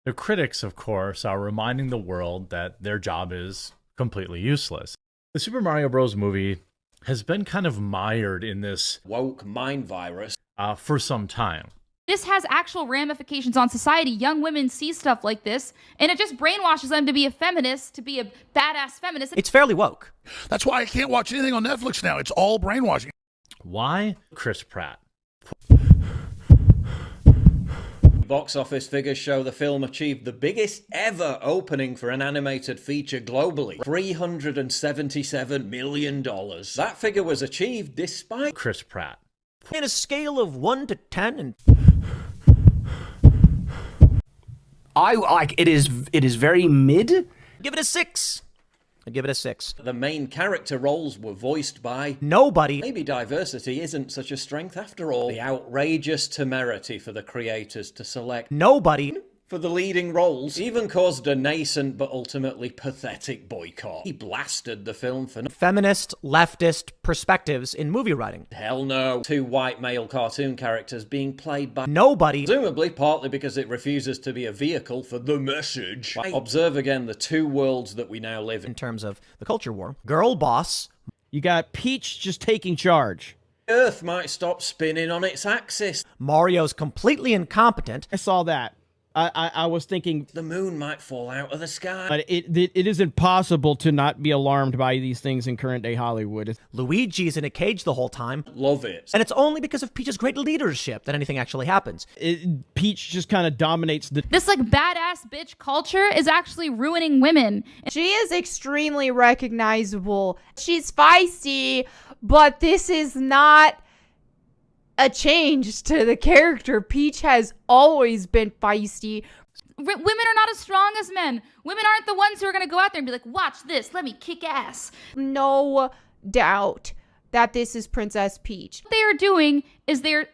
The critics, of course, are reminding the world that their job is completely useless. The Super Mario Bros. Movie has been kind of mired in this woke mind virus for some time. This has actual ramifications on society. Young women see stuff like this, and it just brainwashes them to be a feminist, to be a badass feminist. It's fairly woke. That's why I can't watch anything on Netflix now. It's all brainwashing. Why? Chris Pratt. Box office figures show the film achieved the biggest ever opening for an animated feature globally, $377 million. That figure was achieved despite Chris Pratt. In a scale of 1 to 10, and I like it is very mid. give it a 6. I give it a 6. the main character roles were voiced by Nobody. maybe diversity isn't such a strength after all. The outrageous temerity for the creators to select Nobody. for the leading roles even caused a nascent but ultimately pathetic boycott. He blasted the film for Feminist, leftist perspectives in movie writing. hell no. Two white male cartoon characters being played by Nobody. presumably partly because it refuses to be a vehicle for the message. Observe again the two worlds that we now live In in. terms of the culture war. Girl boss. You got Peach just taking charge. Earth might stop spinning on its axis. Mario's completely incompetent. I saw that. I was thinking, The moon might fall out of the sky. but it is impossible to not be alarmed by these things in current day Hollywood. Luigi's in a cage the whole time. Love it. And it's only because of Peach's great leadership that anything actually happens. Peach just kind of dominates the. This like badass bitch culture is actually ruining women. She is extremely recognizable. She's feisty, but this is not a change to the character. Peach has always been feisty. Women are not as strong as men. Women aren't the ones who are going to go out there and be like, watch this, let me kick ass. No doubt that this is Princess Peach. What they are doing is they're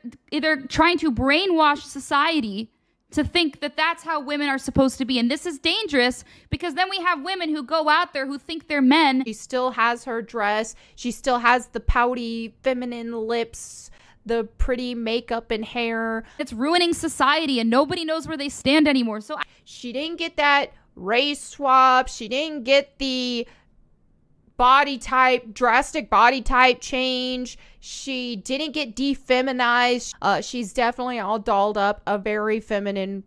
trying to brainwash society to think that that's how women are supposed to be. And this is dangerous because then we have women who go out there who think they're men. She still has her dress. She still has the pouty feminine lips, the pretty makeup and hair. It's ruining society and nobody knows where they stand anymore. So She didn't get that race swap. She didn't get the drastic body type change. She didn't get defeminized. She's definitely all dolled up, a very feminine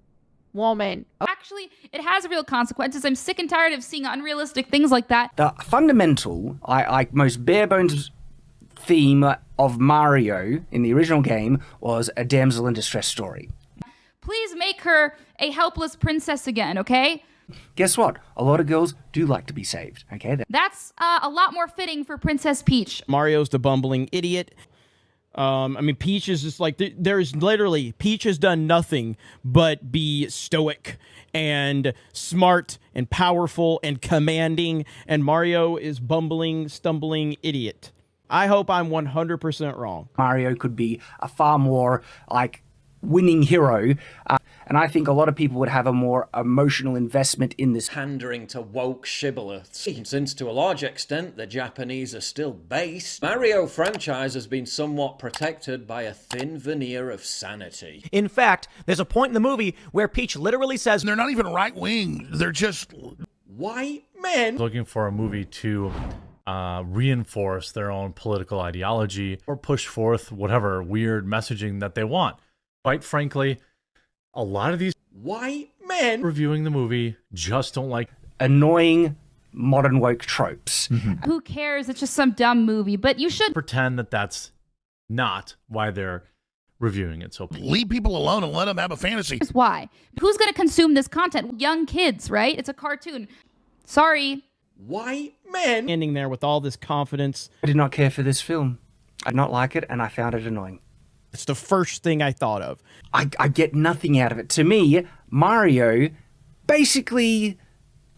woman. actually, it has real consequences. I'm sick and tired of seeing unrealistic things like that. The fundamental, most bare bones theme of Mario in the original game was a damsel in distress story. Please make her a helpless princess again, okay? Guess what? A lot of girls do like to be saved, okay? That's a lot more fitting for Princess Peach. Mario's the bumbling idiot. Peach is just like, there's literally, Peach has done nothing but be stoic and smart and powerful and commanding, and Mario is bumbling, stumbling idiot. I hope I'm 100% wrong. Mario could be a far more, winning hero, and I think a lot of people would have a more emotional investment in this. Pandering to woke shibboleths. Since to a large extent the Japanese are still based, Mario franchise has been somewhat protected by a thin veneer of sanity. In fact, there's a point in the movie where Peach literally says, They're not even right wing. They're just White men Looking for a movie to reinforce their own political ideology or push forth whatever weird messaging that they want. Quite frankly, a lot of these white men reviewing the movie just don't like Annoying modern woke tropes. Who cares? It's just some dumb movie. But you should pretend that that's not why they're reviewing it. So leave people alone and let them have a fantasy. why. Who's going to consume this content? Young kids, right? It's a cartoon. Sorry. white men Standing there with all this confidence. I did not care for this film. I did not like it, and I found it annoying. It's the first thing I thought of. I get nothing out of it. To me, Mario basically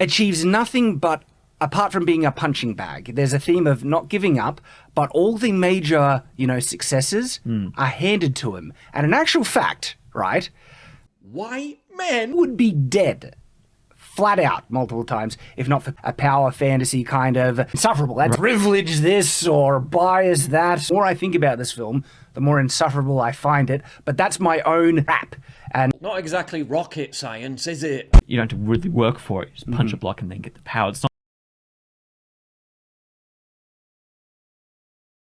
achieves nothing but, apart from being a punching bag. There's a theme of not giving up, but all the major, successes are handed to him. And in actual fact, right, white men would be dead. Flat out multiple times, if not for a power fantasy kind of insufferable. That's privilege this or bias that. The more I think about this film, the more insufferable I find it. But that's my own rap. And Not exactly rocket science, is it? You don't have to really work for it. You just punch a block and then get the power. It's not